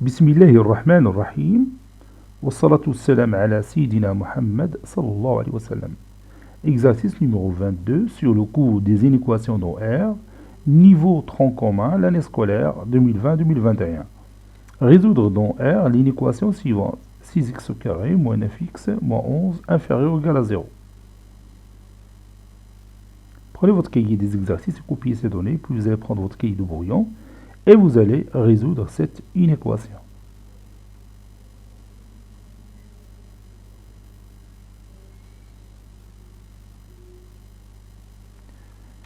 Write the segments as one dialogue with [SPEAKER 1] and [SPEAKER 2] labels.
[SPEAKER 1] Bismillahirrahmanirrahim. Wassalatu wassalam ala Sayyidina Muhammad sallallahu alayhi wa sallam. Exercice numéro 22 sur le cours des inéquations dans R, niveau tronc commun, l'année scolaire 2020-2021. Résoudre dans R l'inéquation suivante. 6x au carré moins 9x moins 11 inférieur ou égal à 0. Prenez votre cahier des exercices et copiez ces données, puis vous allez prendre votre cahier de brouillon et vous allez résoudre cette inéquation.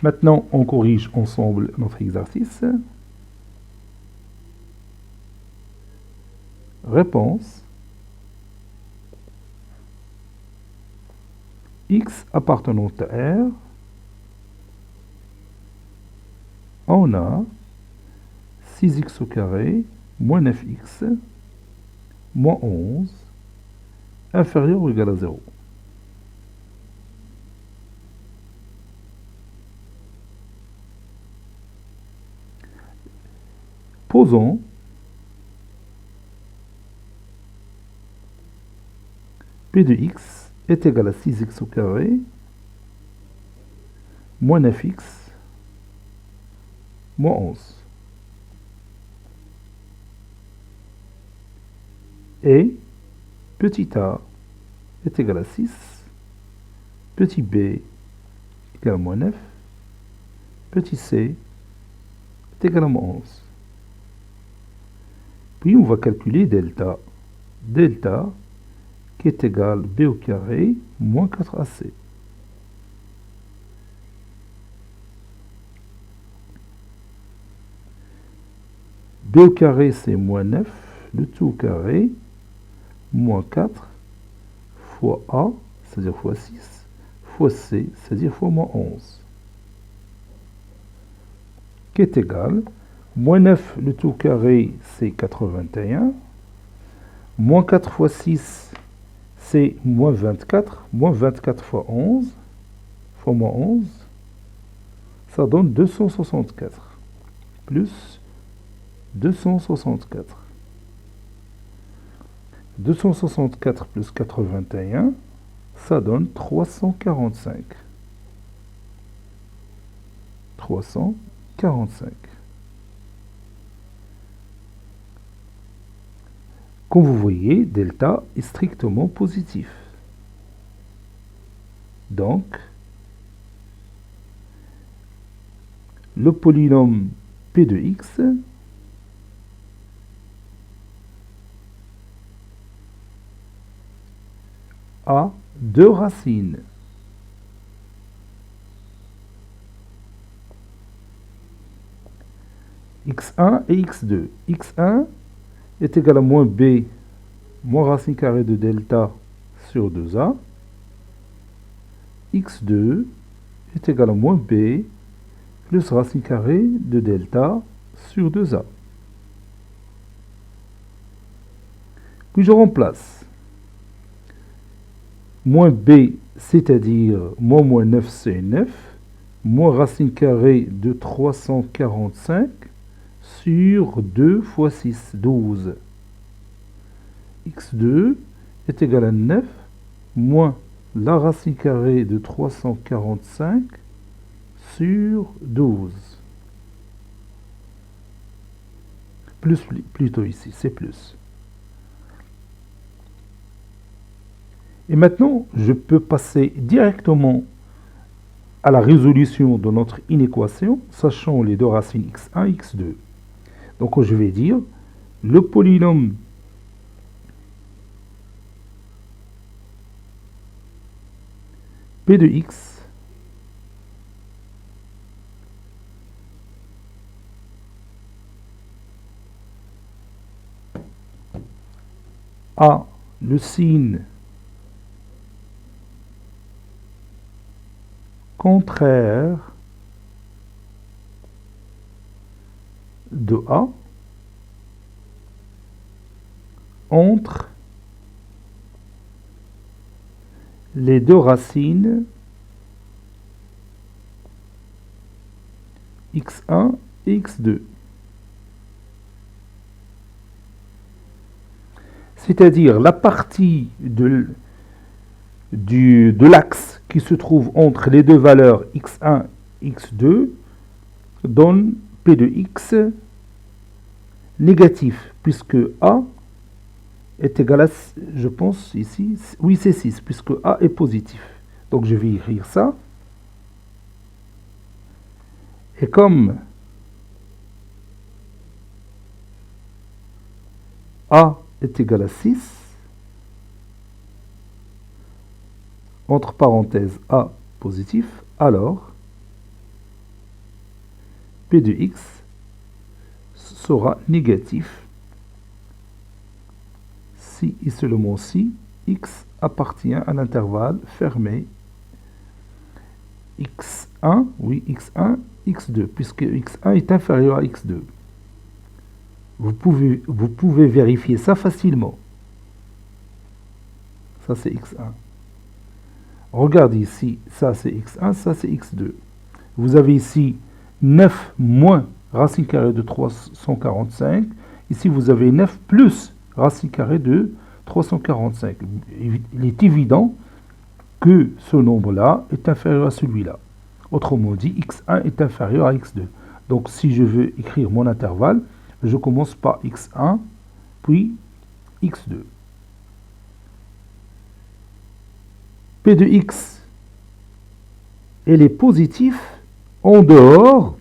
[SPEAKER 1] Maintenant, on corrige ensemble notre exercice. Réponse. X appartenant à R. On a 6x au carré moins 9x moins 11 inférieur ou égal à 0. Posons P de x est égal à 6x au carré moins 9x moins 11. Et petit a est égal à 6, petit b égal à moins 9, petit c est égal à moins 11. Puis on va calculer delta. Delta qui est égal à b au carré moins 4ac. B au carré c'est moins 9, le tout au carré, moins 4, fois a, c'est-à-dire fois 6, fois c, c'est-à-dire fois moins 11. Qui est égal, moins 9, le tout au carré c'est 81, moins 4 fois 6, c'est moins 24, moins 24 fois 11, fois moins 11, ça donne 264, plus 264. 264 plus 81, ça donne 345. 345. Comme vous voyez, delta est strictement positif. Donc, le polynôme P de x a deux racines. x1 et x2. x1 est égal à moins b moins racine carrée de delta sur 2a. x2 est égal à moins b plus racine carrée de delta sur 2a. Puis je remplace moins b, c'est-à-dire moins 9, c'est 9, moins racine carrée de 345 sur 2 fois 6, 12. x2 est égal à 9, moins la racine carrée de 345 sur 12. Plus, plutôt ici, c'est plus. Et maintenant, je peux passer directement à la résolution de notre inéquation, sachant les deux racines x1 et x2. Donc, je vais dire, le polynôme P de x a le signe contraire de A entre les deux racines x1 et x2. c'est-à-dire la partie de l'axe qui se trouve entre les deux valeurs x1 et x2 donne P de x négatif, puisque A est égal à, je pense ici, oui c'est 6, puisque A est positif. Donc je vais écrire ça. Et comme A est égal à 6, entre parenthèses A positif, alors P de x sera négatif si et seulement si x appartient à l'intervalle fermé x1, oui x1, x2, puisque x1 est inférieur à x2. Vous pouvez vérifier ça facilement. Ça c'est x1. Regardez ici, ça c'est x1, ça c'est x2. Vous avez ici 9 moins racine carrée de 345. Ici vous avez 9 plus racine carrée de 345. Il est évident que ce nombre-là est inférieur à celui-là. Autrement dit, x1 est inférieur à x2. Donc si je veux écrire mon intervalle, je commence par x1, puis x2. P de x, elle est positive en dehors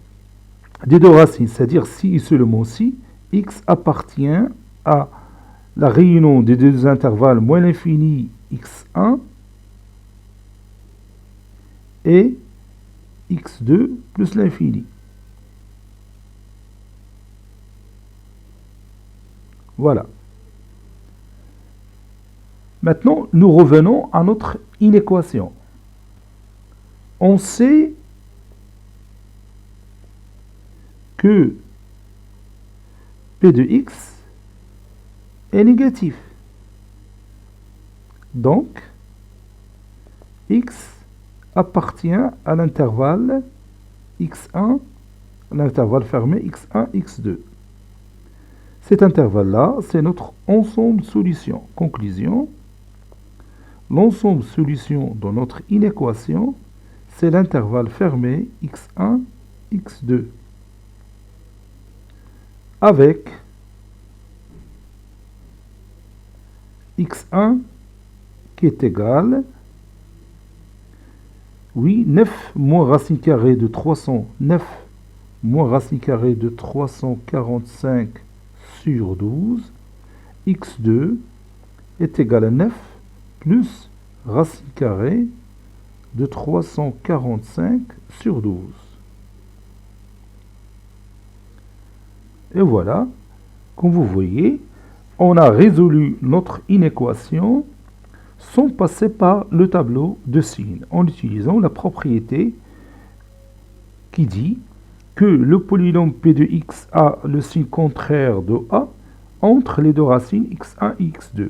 [SPEAKER 1] des deux racines, c'est-à-dire si et seulement si x appartient à la réunion des deux intervalles moins l'infini x1 et x2 plus l'infini. Voilà. Maintenant, nous revenons à notre inéquation. On sait que P de x est négatif. Donc, x appartient à l'intervalle x1, l'intervalle fermé x1, x2. Cet intervalle-là, c'est notre ensemble solution. Conclusion, l'ensemble solution de notre inéquation, c'est l'intervalle fermé x1, x2. Avec x1 qui est égal, oui, 9 moins racine carrée de 309 moins racine carrée de 345 sur 12, x2 est égal à 9 plus racine carrée de 345 sur 12. Et voilà, comme vous voyez, on a résolu notre inéquation sans passer par le tableau de signes, en utilisant la propriété qui dit que le polynôme P de x a le signe contraire de A entre les deux racines x1 et x2.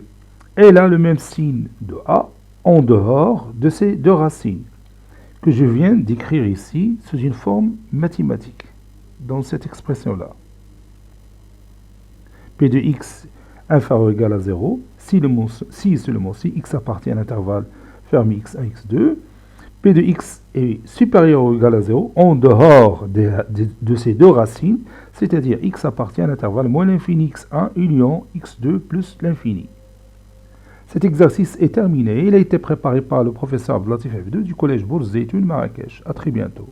[SPEAKER 1] Elle a le même signe de A en dehors de ces deux racines, que je viens d'écrire ici sous une forme mathématique, dans cette expression-là. P de x inférieur ou égal à 0, si seulement si x appartient à l'intervalle fermé x1, x2, P de x est supérieur ou égal à 0 en dehors de ces deux racines, c'est-à-dire x appartient à l'intervalle moins l'infini x1 union x2 plus l'infini. Cet exercice est terminé. Il a été préparé par le professeur Abdelatif F2 du collège Bourz Zeytoun Marrakech. À très bientôt.